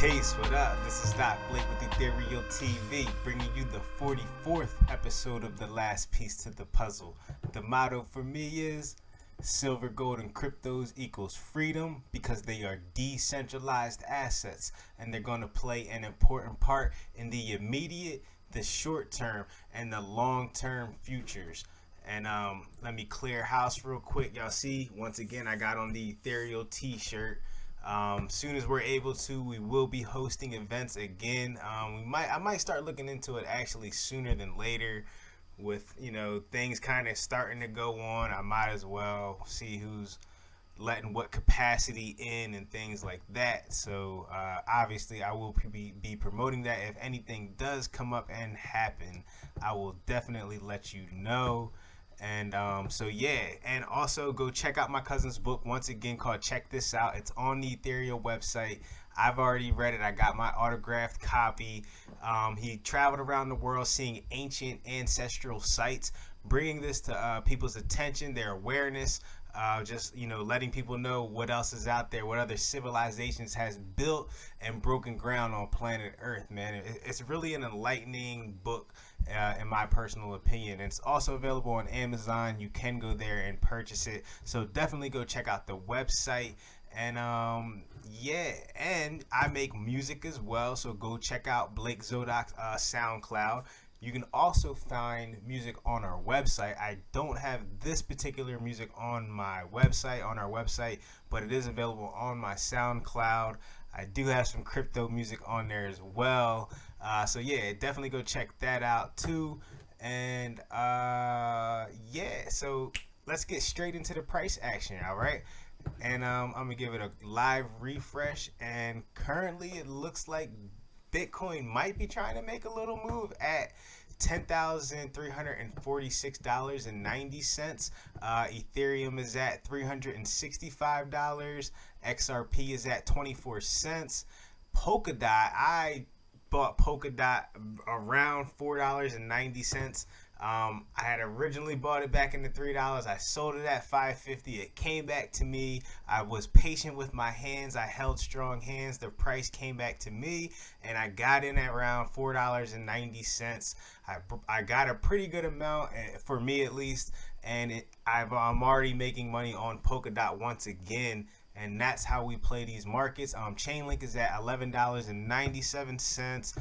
Peace, what up? This is Doc Blake with Ethereal TV, bringing you the 44th episode of The Last Piece to the Puzzle. The motto for me is silver, gold, and cryptos equals freedom because they are decentralized assets and they're going to play an important part in the immediate, the short term, and the long term futures. And let me clear house real quick. Y'all see, once again, I got on the Ethereal t-shirt. Soon as we're able to, we will be hosting events again. I might start looking into it actually sooner than later. With things kind of starting to go on, I might as well see who's letting what capacity in and things like that. So obviously I will be promoting that. If anything does come up and happen, I will definitely let you know. And and also go check out my cousin's book once again called Check This Out. It's on the Ethereal website. I've already read it. I got my autographed copy. He traveled around the world seeing ancient ancestral sites, bringing this to people's attention, their awareness, letting people know what else is out there, what other civilizations has built and broken ground on planet Earth, man. It's really an enlightening book, in my personal opinion. It's also available on Amazon. You can go there and purchase it. So definitely go check out the website. And and I make music as well. So go check out Blake Zodoc's SoundCloud. You can also find music on our website. I don't have this particular music on our website, but it is available on my SoundCloud. I do have some crypto music on there as well. Definitely go check that out too. And so let's get straight into the price action, all right? And I'm gonna give it a live refresh, and currently it looks like Bitcoin might be trying to make a little move at $10,346.90. Ethereum is at $365. XRP is at 24 cents. Polkadot, I bought Polkadot around $4.90. I had originally bought it back in the $3. I sold it at $5.50. It came back to me. I was patient with my hands. I held strong hands. The price came back to me, and I got in at around $4.90. I got a pretty good amount, for me at least, and I'm already making money on Polkadot once again. And that's how we play these markets. Chainlink is at $11.97.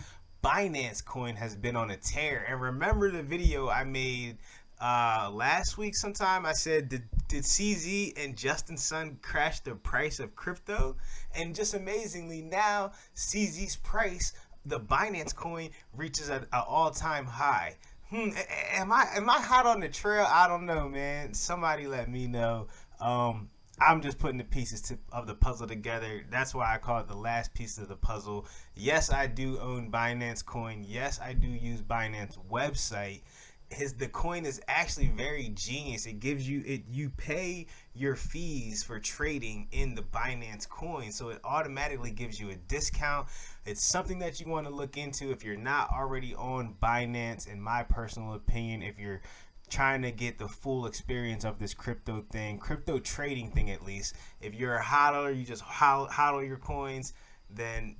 Binance coin has been on a tear. And remember the video I made last week sometime? I said, did CZ and Justin Sun crash the price of crypto? And just amazingly now, CZ's price, the Binance coin, reaches an all-time high. Am I hot on the trail? I don't know, man. Somebody let me know. I'm just putting the pieces of the puzzle together. That's why I call it the last piece of the puzzle. Yes, I do own Binance coin. Yes, I do use Binance website. The coin is actually very genius. It gives you pay your fees for trading in the Binance coin, so it automatically gives you a discount. It's something that you want to look into if you're not already on Binance. In my personal opinion, if you're trying to get the full experience of this crypto trading thing, at least. If you're a hodler, you just hodl your coins, then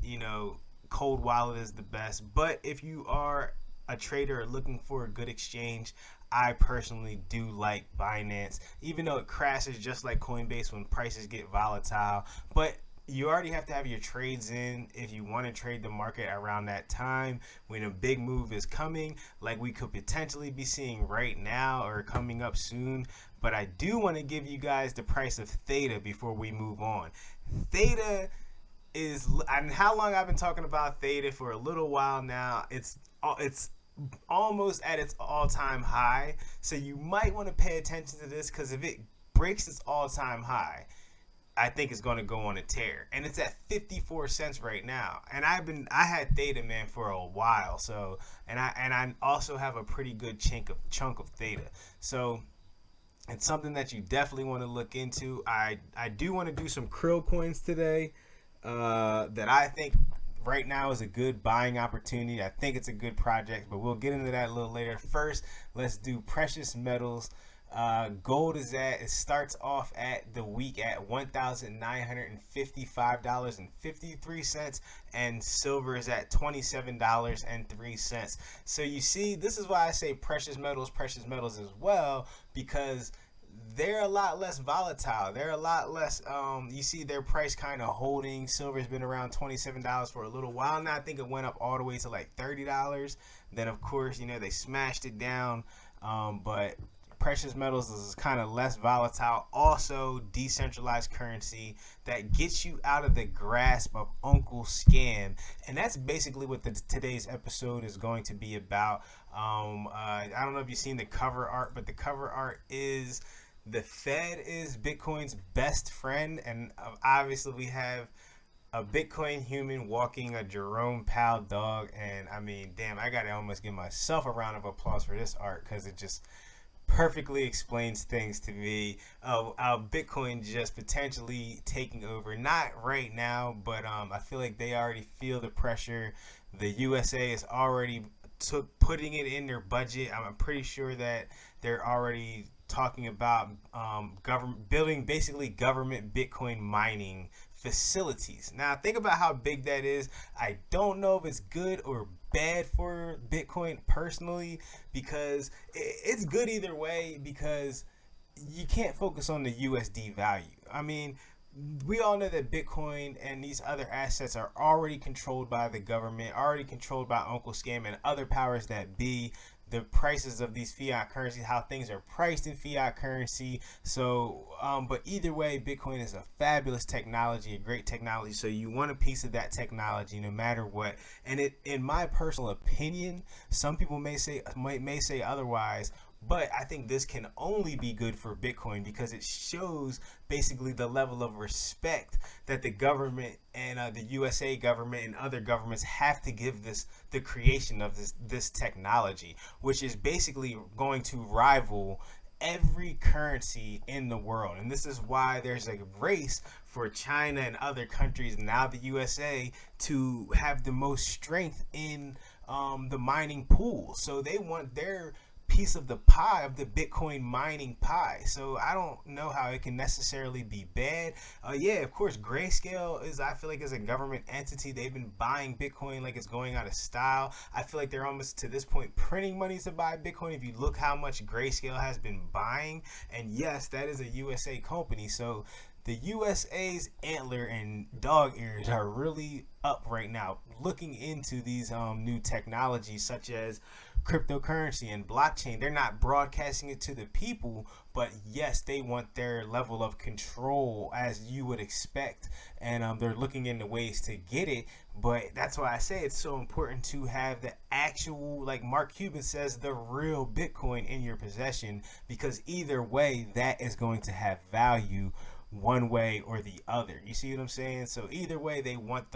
cold wallet is the best. But if you are a trader or looking for a good exchange, I personally do like Binance, even though it crashes just like Coinbase when prices get volatile. But you already have to have your trades in if you want to trade the market around that time when a big move is coming, like we could potentially be seeing right now or coming up soon. But I do want to give you guys the price of Theta before we move on. Theta is, and how long I've been talking about Theta for a little while now. It's almost at its all-time high. So you might want to pay attention to this, because if it breaks its all-time high, I think it's going to go on a tear, and it's at 54 cents right now. And I had Theta, man, for a while. So, and I also have a pretty good chunk of Theta. So it's something that you definitely want to look into. I do want to do some Krill coins today, that I think right now is a good buying opportunity. I think it's a good project, but we'll get into that a little later. First, let's do precious metals. Gold it starts off at the week at $1,955.53, and silver is at $27.03. So you see, this is why I say precious metals as well, because they're a lot less volatile. They're a lot less. You see their price kind of holding. Silver's been around $27 for a little while now. I think it went up all the way to like $30. Then of course, they smashed it down. But precious metals is kind of less volatile. Also, decentralized currency that gets you out of the grasp of Uncle Scam, and that's basically what today's episode is going to be about. I don't know if you've seen the cover art, but the cover art is the Fed is Bitcoin's best friend, and obviously we have a Bitcoin human walking a Jerome Powell dog, and I mean, damn, I gotta almost give myself a round of applause for this art because it just perfectly explains things to me. Bitcoin just potentially taking over, not right now, but I feel like they already feel the pressure. The USA is already putting it in their budget. I'm pretty sure that they're already talking about building basically government Bitcoin mining facilities. Now think about how big that is. I don't know if it's good or bad for Bitcoin personally, because it's good either way, because you can't focus on the USD value. I mean, we all know that Bitcoin and these other assets are already controlled by the government, already controlled by Uncle Scam and other powers that be. The prices of these fiat currencies, how things are priced in fiat currency. So, but either way, Bitcoin is a fabulous technology, a great technology. So you want a piece of that technology no matter what. And it, in my personal opinion, some people may say otherwise, but I think this can only be good for Bitcoin because it shows basically the level of respect that the government and the USA government and other governments have to give the creation of this technology, which is basically going to rival every currency in the world. And this is why there's a race for China and other countries, now the USA, to have the most strength in the mining pool. So they want their piece of the pie, of the Bitcoin mining pie. So I don't know how it can necessarily be bad. Yeah, of course, Grayscale I feel like is a government entity. They've been buying Bitcoin like it's going out of style. I feel like they're almost to this point printing money to buy Bitcoin. If you look how much Grayscale has been buying, and yes, that is a USA company. So the USA's antler and dog ears are really up right now, looking into these new technologies such as cryptocurrency and blockchain. They're not broadcasting it to the people, but yes, they want their level of control, as you would expect, and they're looking into ways to get it. But that's why I say it's so important to have the actual, like Mark Cuban says, the real Bitcoin in your possession, because either way, that is going to have value one way or the other. You see what I'm saying? So either way, they want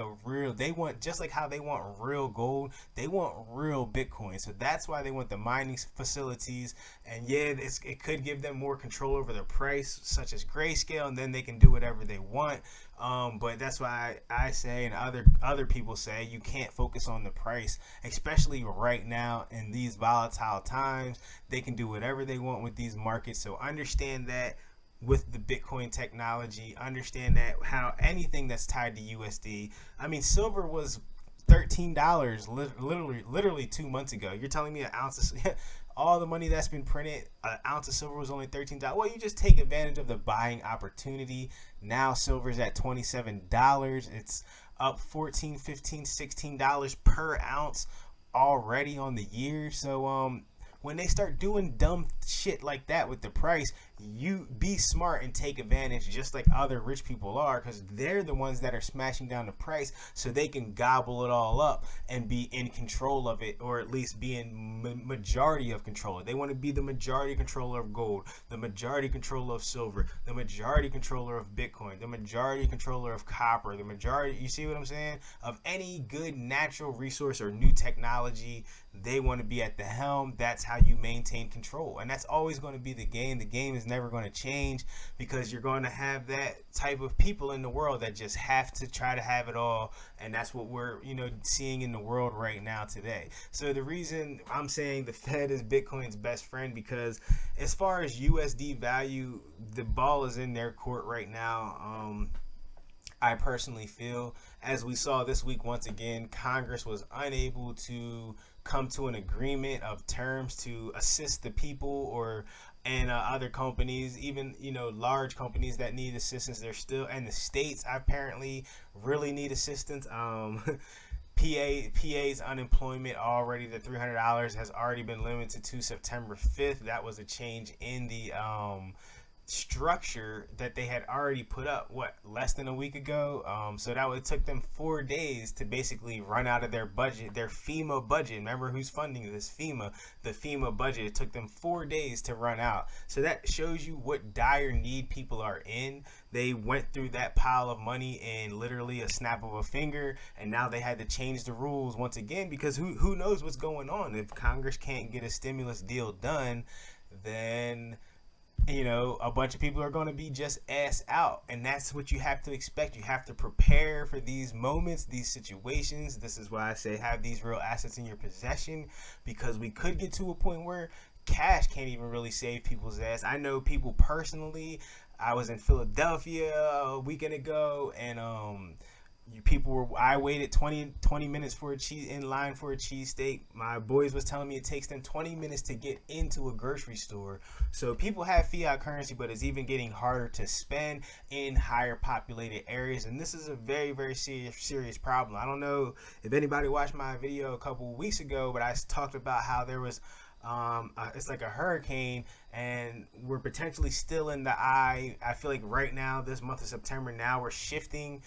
just like how they want real gold, they want real Bitcoin. So that's why they want the mining facilities. And yeah, it could give them more control over the price, such as Grayscale, and then they can do whatever they want. But that's why I say, and other people say, you can't focus on the price, especially right now in these volatile times. They can do whatever they want with these markets. So understand that with the Bitcoin technology, understand that how anything that's tied to USD. I mean, silver was $13 literally 2 months ago. You're telling me an ounce of all the money that's been printed, an ounce of silver was only $13. Well, you just take advantage of the buying opportunity. Now silver's at $27. It's up $14, $15, $16 per ounce already on the year. So when they start doing dumb shit like that with the price, you be smart and take advantage, just like other rich people are, because they're the ones that are smashing down the price so they can gobble it all up and be in control of it, or at least be in majority of control. They want to be the majority controller of gold, the majority controller of silver, the majority controller of Bitcoin, the majority controller of copper, the majority, you see what I'm saying, of any good natural resource or new technology. They want to be at the helm. That's how you maintain control, and that's always going to be the game. The game is never going to change, because you're going to have that type of people in the world that just have to try to have it all. And that's what we're, seeing in the world right now today. So the reason I'm saying the Fed is Bitcoin's best friend, because as far as USD value, the ball is in their court right now. I personally feel, as we saw this week, once again, Congress was unable to come to an agreement of terms to assist the people and other companies, even large companies that need assistance. They're still, and the states apparently really need assistance. PA's unemployment already, the $300 has already been limited to September 5th. That was a change in the structure that they had already put up less than a week ago. So it took them 4 days to basically run out of their budget, their FEMA budget. Remember who's funding this? The FEMA budget. It took them 4 days to run out. So that shows you what dire need people are in. They went through that pile of money in literally a snap of a finger, and now they had to change the rules once again, because who knows what's going on. If Congress can't get a stimulus deal done, then a bunch of people are going to be just ass out. And that's what you have to expect. You have to prepare for these moments, these situations. This is why I say have these real assets in your possession, because we could get to a point where cash can't even really save people's ass. I know people personally. I was in Philadelphia a weekend ago, and I waited 20 minutes in line for a cheesesteak. My boys was telling me it takes them 20 minutes to get into a grocery store. So people have fiat currency, but it's even getting harder to spend in higher populated areas. And this is a very, very serious problem. I don't know if anybody watched my video a couple of weeks ago, but I talked about how there was it's like a hurricane, and we're potentially still in the eye. I feel like right now, this month of September, now we're shifting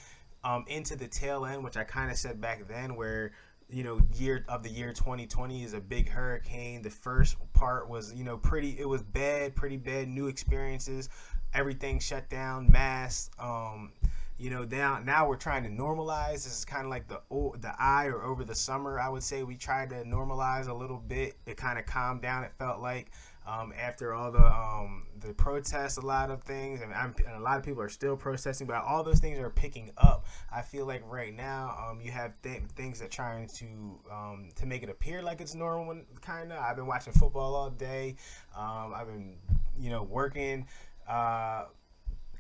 into the tail end, which I kind of said back then, where year 2020 is a big hurricane. The first part was pretty bad, new experiences, everything shut down, mass. Now we're trying to normalize. This is kind of like the eye, or over the summer, I would say we tried to normalize a little bit. It kind of calmed down, it felt like, after all the protests, a lot of things, and a lot of people are still protesting, but all those things are picking up. I feel like right now, you have things that trying to make it appear like it's normal, kind of. I've been watching football all day. I've been working.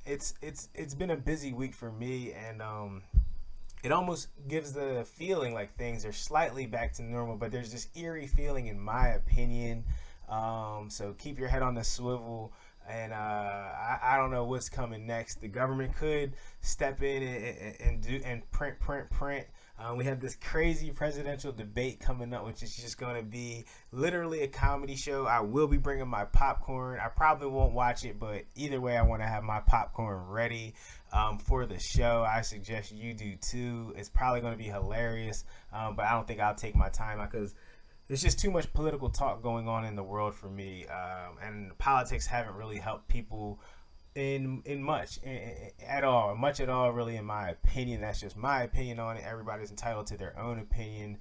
It's been a busy week for me, and it almost gives the feeling like things are slightly back to normal, but there's this eerie feeling, in my opinion. So keep your head on the swivel, and I don't know what's coming next. The government could step in and print. We have this crazy presidential debate coming up, which is just going to be literally a comedy show. I will be bringing my popcorn. I probably won't watch it, but either way, I want to have my popcorn ready for the show. I suggest you do too. It's probably going to be hilarious, but I don't think I'll take my time, because there's just too much political talk going on in the world for me, and politics haven't really helped people in much at all, really, in my opinion. That's just my opinion on it. Everybody's entitled to their own opinion.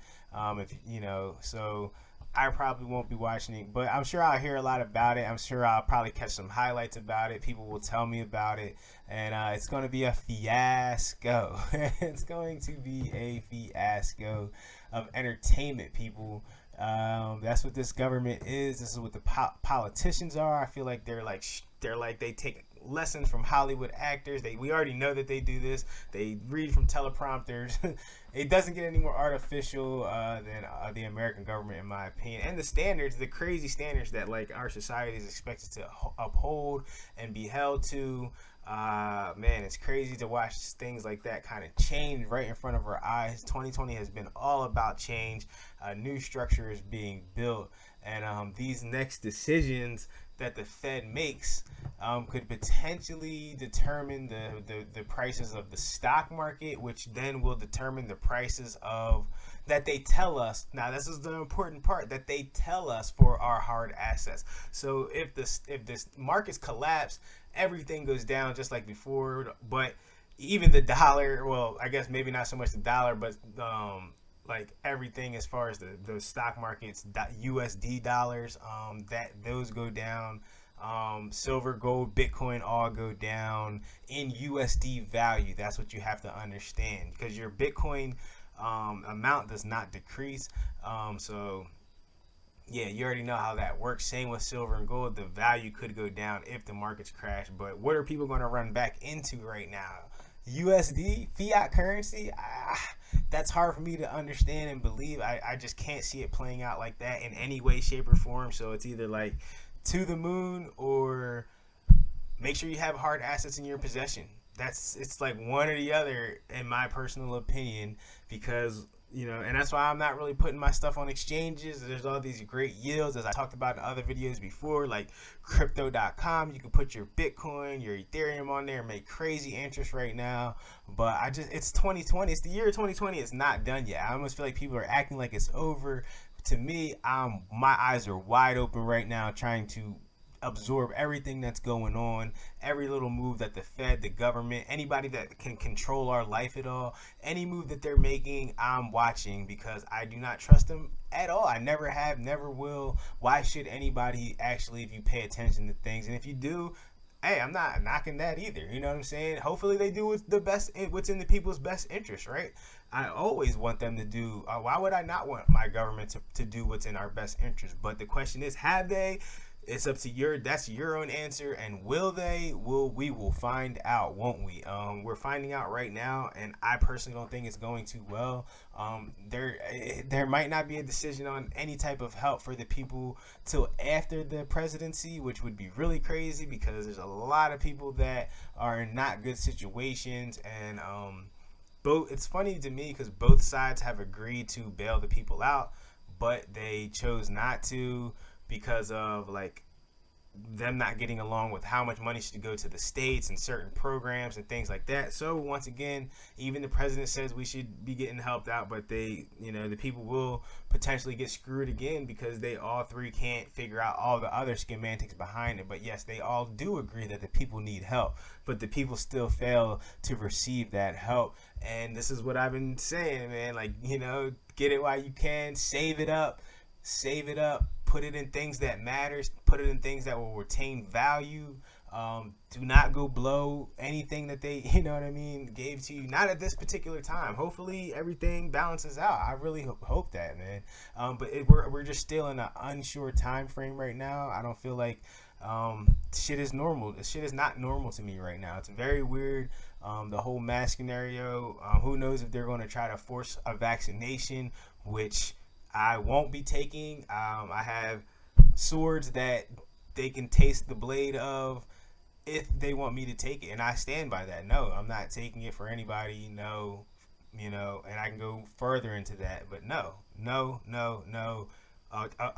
So I probably won't be watching it, but I'm sure I'll hear a lot about it. I'm sure I'll probably catch some highlights about it. People will tell me about it, and it's going to be a fiasco. It's going to be a fiasco of entertainment, people. That's what this government is. This is what the politicians are. I feel like they take lessons from Hollywood actors. We already know that they do this. They read from teleprompters. It doesn't get any more artificial than the American government, in my opinion. And the crazy standards that our society is expected to uphold and be held to. Man, it's crazy to watch things like that kind of change right in front of our eyes. 2020 has been all about change. A new structure is being built, and these next decisions that the Fed makes could potentially determine the prices of the stock market, which then will determine the prices that they tell us. Now, this is the important part, that they tell us for our hard assets. So if this markets collapse, everything goes down just like before. But even the dollar, well, I guess maybe not so much the dollar, but everything as far as the stock markets, USD dollars, that those go down. Silver, gold, Bitcoin all go down in USD value. That's what you have to understand, because your Bitcoin amount does not decrease. So yeah, you already know how that works. Same with silver and gold. The value could go down if the markets crash. But what are people going to run back into right now? USD, fiat currency? That's hard for me to understand and believe. I just can't see it playing out like that in any way, shape, or form. So it's either like to the moon, or make sure you have hard assets in your possession. It's like one or the other, in my personal opinion, because and that's why I'm not really putting my stuff on exchanges. There's all these great yields, as I talked about in other videos before, like crypto.com. You can put your Bitcoin, your Ethereum on there and make crazy interest right now. But it's 2020. It's the year 2020. It's not done yet. I almost feel like people are acting like it's over. To me, my eyes are wide open right now, trying to absorb everything that's going on, every little move that the Fed, the government, anybody that can control our life at all, any move that they're making, I'm watching, because I do not trust them at all. I never have, never will. Why should anybody actually, if you pay attention to things? And if you do, hey, I'm not knocking that either. You know what I'm saying? Hopefully they do what's in the people's best interest, right? I always want them to do. Why would I not want my government to do what's in our best interest? But the question is, have they? It's up to that's your own answer. And will they? We will find out, won't we? We're finding out right now, and I personally don't think it's going too well. There might not be a decision on any type of help for the people till after the presidency, which would be really crazy, because there's a lot of people that are in not good situations. And it's funny to me because both sides have agreed to bail the people out, but they chose not to, because of like them not getting along with how much money should go to the states and certain programs and things like that. So once again, even the president says we should be getting helped out, but the people will potentially get screwed again, because they all three can't figure out all the other schematics behind it. But yes, they all do agree that the people need help, but the people still fail to receive that help. And this is what I've been saying, man, like, get it while you can, save it up, put it in things that matters, put it in things that will retain value. Do not go blow anything that they, gave to you. Not at this particular time. Hopefully everything balances out. I really hope that, man. But we're just still in an unsure time frame right now. I don't feel like shit is normal. This shit is not normal to me right now. It's very weird. The whole mask scenario. Who knows if they're going to try to force a vaccination, which I won't be taking. I have swords that they can taste the blade of if they want me to take it, and I stand by that. No, I'm not taking it for anybody. No, and I can go further into that, but no.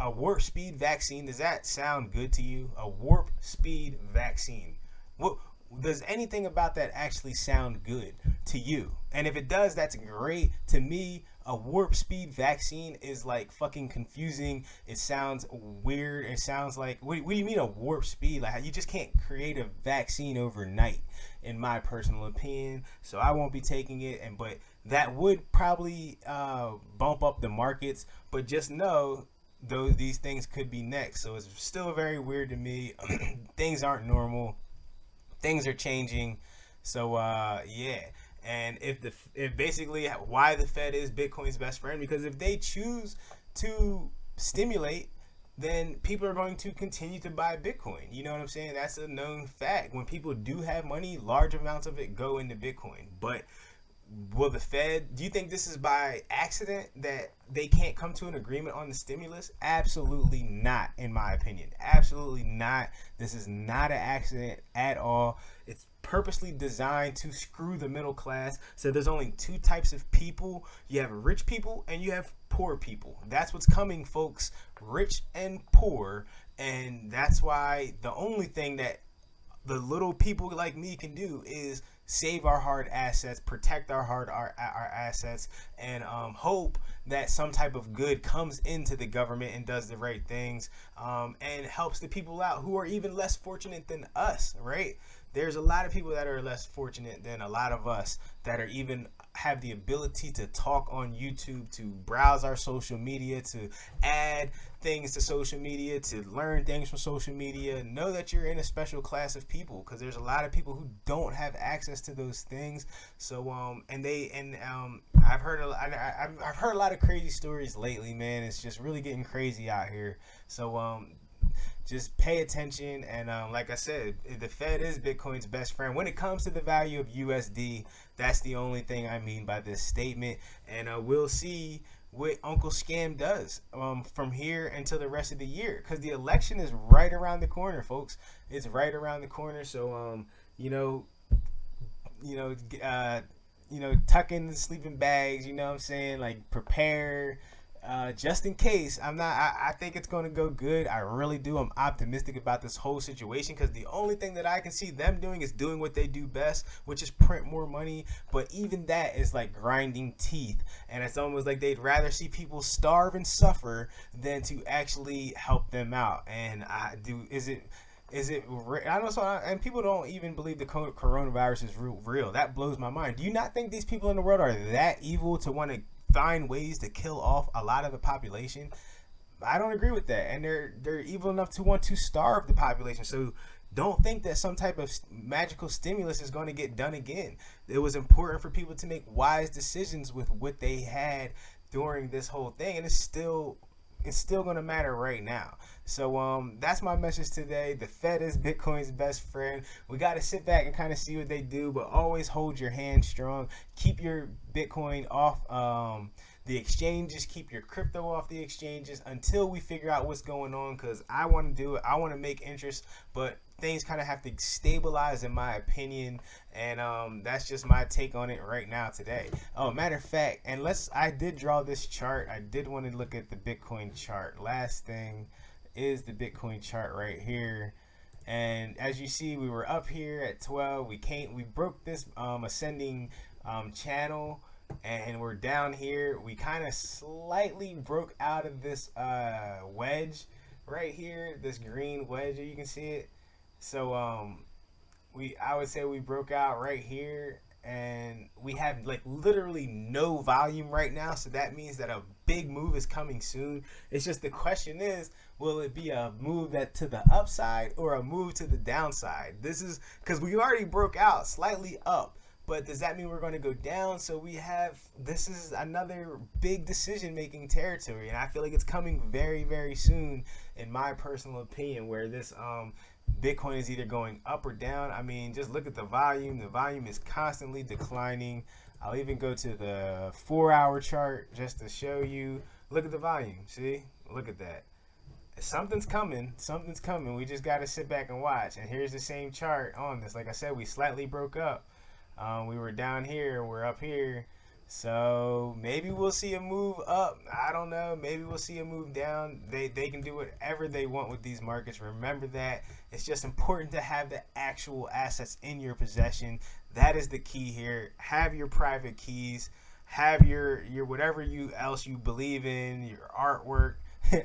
A warp speed vaccine, does that sound good to you? A warp speed vaccine. What does anything about that actually sound good to you? And if it does, that's great. To me, a warp speed vaccine is like fucking confusing. It sounds weird. It sounds like, what do you mean a warp speed? Like, you just can't create a vaccine overnight, in my personal opinion. So I won't be taking it. But that would probably bump up the markets. But just know, these things could be next. So it's still very weird to me. Things aren't normal. Things are changing. So yeah. And if basically why the Fed is Bitcoin's best friend, because if they choose to stimulate, then people are going to continue to buy Bitcoin. You know what I'm saying? That's a known fact. When people do have money, large amounts of it go into Bitcoin. But will the Fed, do you think this is by accident that they can't come to an agreement on the stimulus? Absolutely not, in my opinion. Absolutely not. This is not an accident at all. It's purposely designed to screw the middle class. So there's only two types of people. You have rich people and you have poor people. That's what's coming, folks. Rich and poor. And that's why the only thing that the little people like me can do is save our hard assets, protect our assets, and hope that some type of good comes into the government and does the right things, and helps the people out who are even less fortunate than us, right? There's a lot of people that are less fortunate than a lot of us that are even have the ability to talk on YouTube, to browse our social media, to add things to social media, to learn things from social media, know that you're in a special class of people, because there's a lot of people who don't have access to those things. So I've heard I've heard a lot of crazy stories lately, man. It's just really getting crazy out here. So just pay attention, and like I said, the Fed is Bitcoin's best friend when it comes to the value of USD. That's the only thing I mean by this statement, and we'll see what Uncle Scam does from here until the rest of the year, because the election is right around the corner, folks. It's right around the corner. So tuck in the sleeping bags. You know what I'm saying? Like, prepare. Just in case. I think it's going to go good. I really do. I'm optimistic about this whole situation, because the only thing that I can see them doing is doing what they do best, which is print more money. But even that is like grinding teeth, and it's almost like they'd rather see people starve and suffer than to actually help them out. And I don't know, and people don't even believe the coronavirus is real. That blows my mind. Do you not think these people in the world are that evil to want to find ways to kill off a lot of the population? I don't agree with that, and they're evil enough to want to starve the population. So don't think that some type of magical stimulus is going to get done again. It was important for people to make wise decisions with what they had during this whole thing, and it's still going to matter right now. So that's my message today. The Fed is Bitcoin's best friend. We got to sit back and kind of see what they do, but always hold your hand strong. Keep your Bitcoin off the exchanges. Keep your crypto off the exchanges until we figure out what's going on, because I want to do it. I want to make interest, but things kind of have to stabilize, in my opinion, and that's just my take on it right now today. Oh, matter of fact, and I did draw this chart. I did want to look at the Bitcoin chart. Last thing is the Bitcoin chart right here, and as you see, we were up here at 12. We broke this ascending channel, and we're down here. We kind of slightly broke out of this wedge right here, this green wedge, you can see it. So I would say we broke out right here, and we have like literally no volume right now, so that means that a big move is coming soon. It's just, the question is, will it be a move that to the upside or a move to the downside? This is because we already broke out slightly up, but does that mean we're going to go down? So this is another big decision making territory, and I feel like it's coming very, very soon, in my personal opinion, where this Bitcoin is either going up or down. I mean, just look at the volume. The volume is constantly declining. I'll even go to the 4-hour chart just to show you. Look at the volume. See? Look at that. Something's coming. Something's coming. We just got to sit back and watch. And here's the same chart on this. Like I said, we slightly broke up. We were down here. We're up here. So maybe we'll see a move up. I don't know. Maybe we'll see a move down. They can do whatever they want with these markets. Remember that. It's just important to have the actual assets in your possession. That is the key here. Have your private keys. Have your whatever else you believe in, your artwork.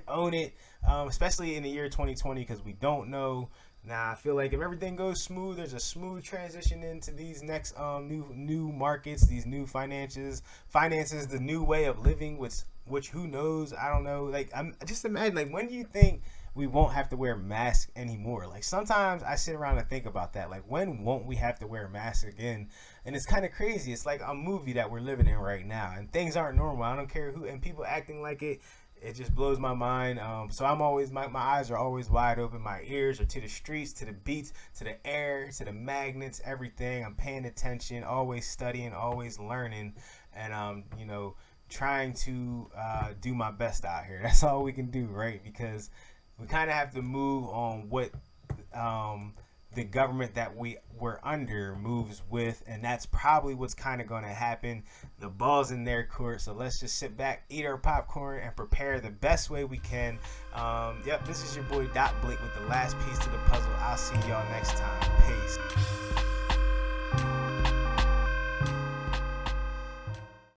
Own it, especially in the year 2020, because we don't know. Now, I feel like if everything goes smooth, there's a smooth transition into these next new markets, these new finances, the new way of living, which who knows? I don't know. Like, I'm just imagine, like, when do you think we won't have to wear masks anymore? Like, sometimes I sit around and think about that. Like, when won't we have to wear masks again? And it's kind of crazy. It's like a movie that we're living in right now, and things aren't normal. I don't care who, and people acting like it. It just blows my mind. So I'm always, my eyes are always wide open. My ears are to the streets, to the beats, to the air, to the magnets, everything. I'm paying attention, always studying, always learning, and trying to do my best out here. That's all we can do, right? Because we kind of have to move on what the government that we're under moves with, and that's probably what's kind of going to happen. The ball's in their court, so let's just sit back, eat our popcorn, and prepare the best way we can. This is your boy Dot Blake with the last piece to the puzzle. I'll see y'all next time. Peace.